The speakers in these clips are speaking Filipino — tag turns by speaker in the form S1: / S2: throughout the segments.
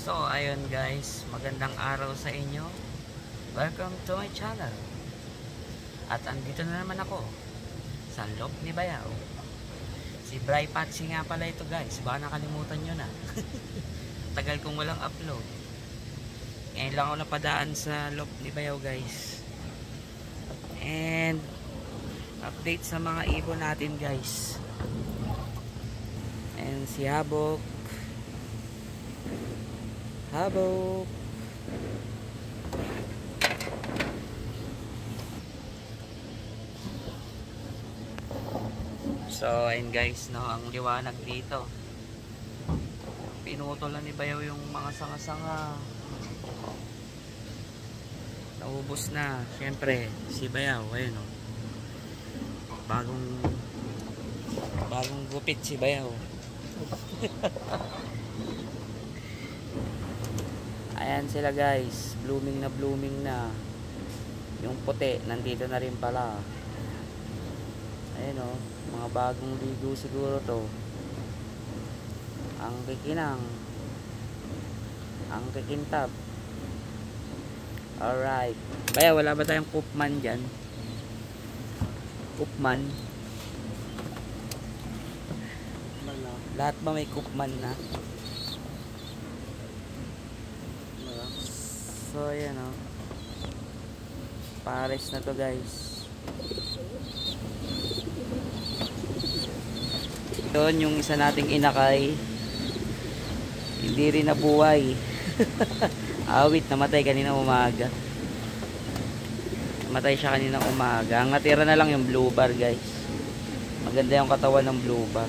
S1: So ayun guys, magandang araw sa inyo. Welcome to my channel. At andito na naman ako sa loob ni Bayaw. Si Bry Patsy nga pala ito guys, baka nakalimutan nyo na. Tagal kong walang upload. Ngayon lang ako napadaan sa loob ni Bayaw guys. And update sa mga ibon natin guys. And si Habok. So ayun guys, no, ang liwanag dito. Pinutol na ni Bayaw yung mga sanga-sanga. Naubos na. Siyempre, si Bayaw, ayun, no. Bagong gupit si Bayaw. Ayan sila guys, blooming na. Yung puti nandito na rin pala. Ayan o, mga bagong ligo siguro to. Ang kikinang, ang kikintab. Alright, Baya, wala ba tayong Koopman dyan? Koopman? Lahat ba may Koopman na? So ayan o, pares na to guys. Yun yung isa nating inakay, hindi rin nabuhay. Awit, namatay kanina umaga. Namatay siya kanina umaga. Ang natira na lang yung blue bar guys. Maganda yung katawan ng blue bar.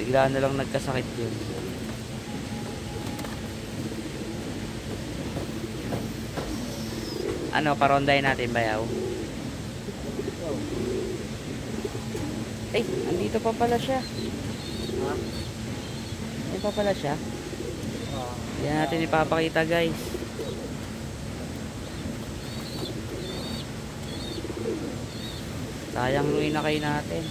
S1: Bigla na lang nagkasakit yun. Ano, parondahin natin Bayaw? Ay, andito pa pala siya. Andito pa pala siya. Hindi natin ipapakita guys. Sayang nung inakay natin.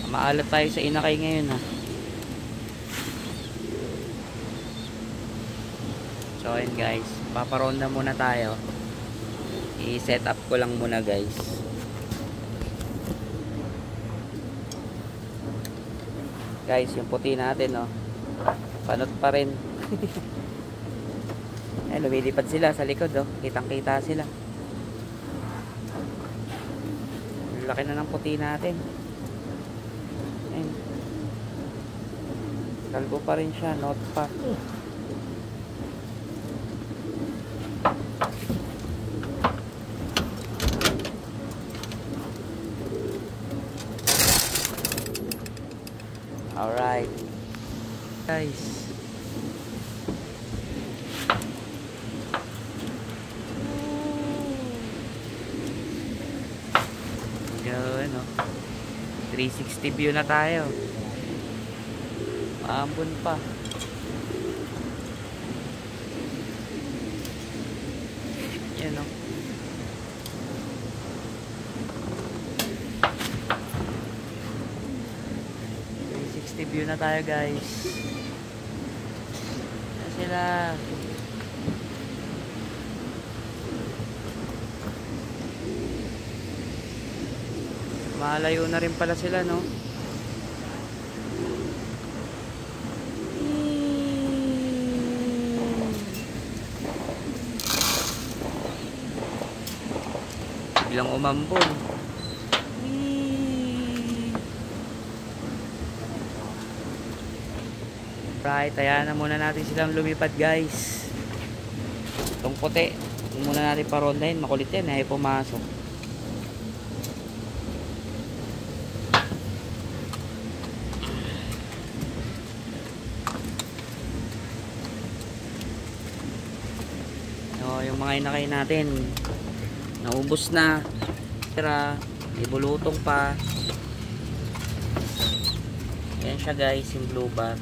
S1: Maalat tayo sa inakay ngayon ha. So ayun guys, paparonda muna tayo. I-set up ko lang muna guys. Guys, yung puti natin oh, panot pa rin. Ay, lumilipad sila sa likod oh, kitang kita sila. Laki na ng puti natin. Ayun. Kalbo pa rin siya, not pa. Alright guys, gawin o, 360 view na tayo. Maambon pa. Yan o, view na tayo guys. Ayan sila. Malayo na rin pala sila no. Biglang umambon. Right, ayan na muna natin silang lumipad guys. Itong puti, yung muna natin parondahin. Makulit yan, ay pumasok. So, yung mga inakay natin naubos na. Tira, may bulutong pa. Ayan siya guys, yung blue bar.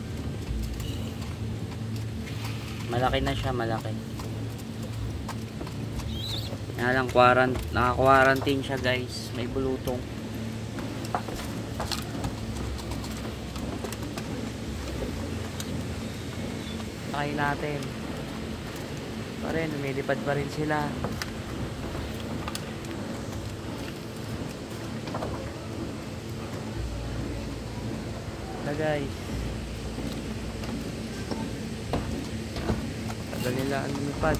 S1: Malaki na siya, malaki. Yan lang, naka-quarantine siya guys. May bulutong. Kain natin. Pa rin, lumilipad pa rin sila. Ito guys. Tagal nila ang lumipad.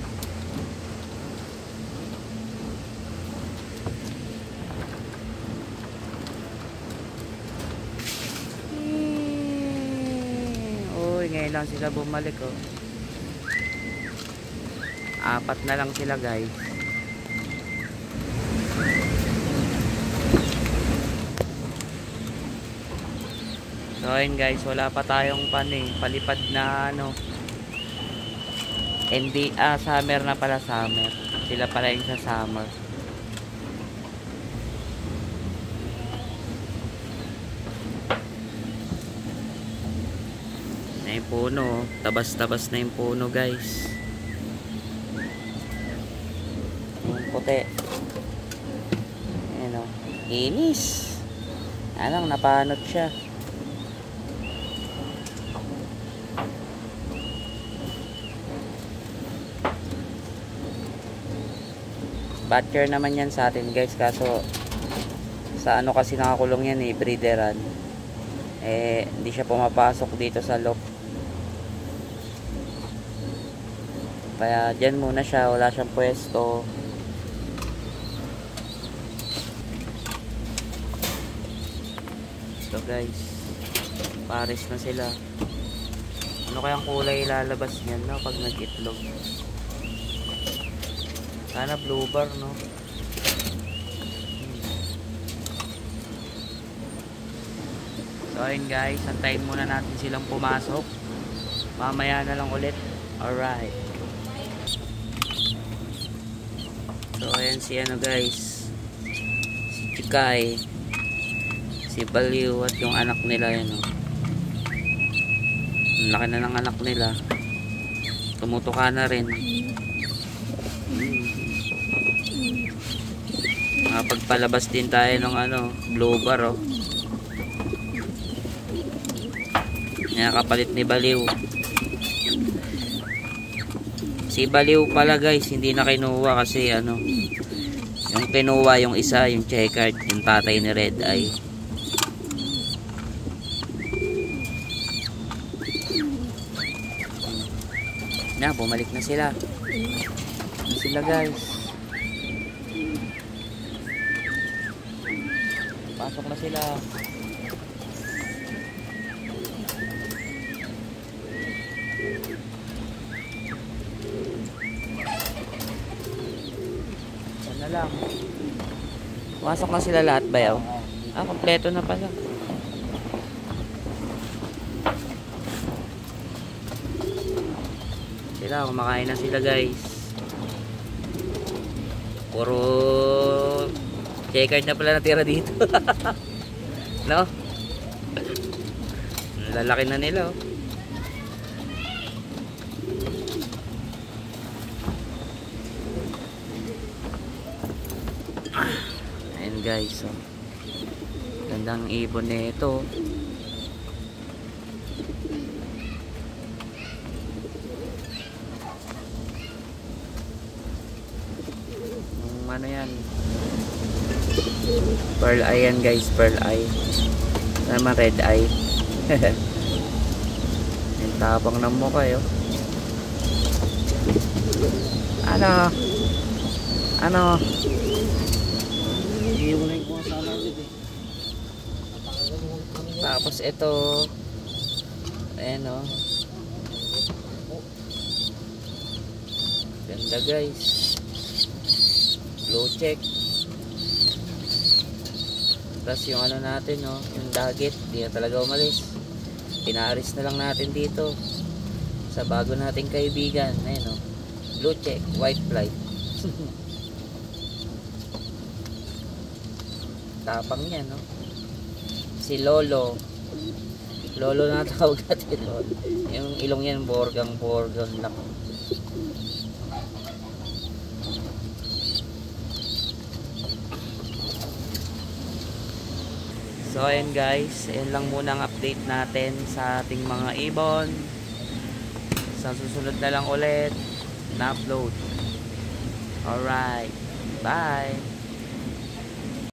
S1: Ngayon lang sila bumalik oh. 4 na lang sila guys. So ayun guys, wala pa tayong palipad na ano. Hindi summer na pala, summer. Sila pala yung sa summer. Na yung puno, tabas-tabas na yung puno guys. Yung puti. Ayan o, inis. Alang napanot siya. Batcher naman yan sa atin guys, kaso sa ano kasi nakakulong yan breederan. Hindi siya pumapasok dito sa loop. Kaya dyan muna siya, wala siyang pwesto. So guys, pares na sila. Ano kayang kulay ilalabas niyan no, pag nag-itlog? Sana blue bar no. So ayun guys, antayin muna natin silang pumasok. Mamaya na lang ulit. Alright. So ayan si ano guys, si Chikay, si Baliw at yung anak nila yan oh. Ang laki na ng anak nila. Tumutuka na rin. Makapagpalabas din tayo ng ano, blue bar oh. Kapalit ni Baliw. Si Baliw pala guys, hindi na kinuha kasi ano, yung kinuha yung isa, yung checkered, yung tatay ni Red Eye. Na, bumalik na sila. Na sila guys. Pasok na sila. Lang. Pasok na sila lahat ba yaw? Kompleto na pala. Sila, kumakain na sila guys. Puro checkered na pala natira dito. No? Lalaki na nila oh. Guys, oh. Gandang ibon nito. Ano yan? Pearl eye yan guys, pearl eye. Naman red eye. Yung tapang ng mukha yun. Ano? Tapos ito, ayan o, ganda guys, blue check. Tapos yung ano natin o, yung dagit, di na talaga umalis. Pinaaris na lang natin dito sa bago nating kaibigan. Ayan o, blue check, white flight. Tapang yan no. Si Lolo na tawag natin Lolo. Yung ilong yan borgang lang. So ayan guys, ayan lang muna ang update natin sa ating mga ibon. Sa susunod na lang ulit na upload. Alright. Bye.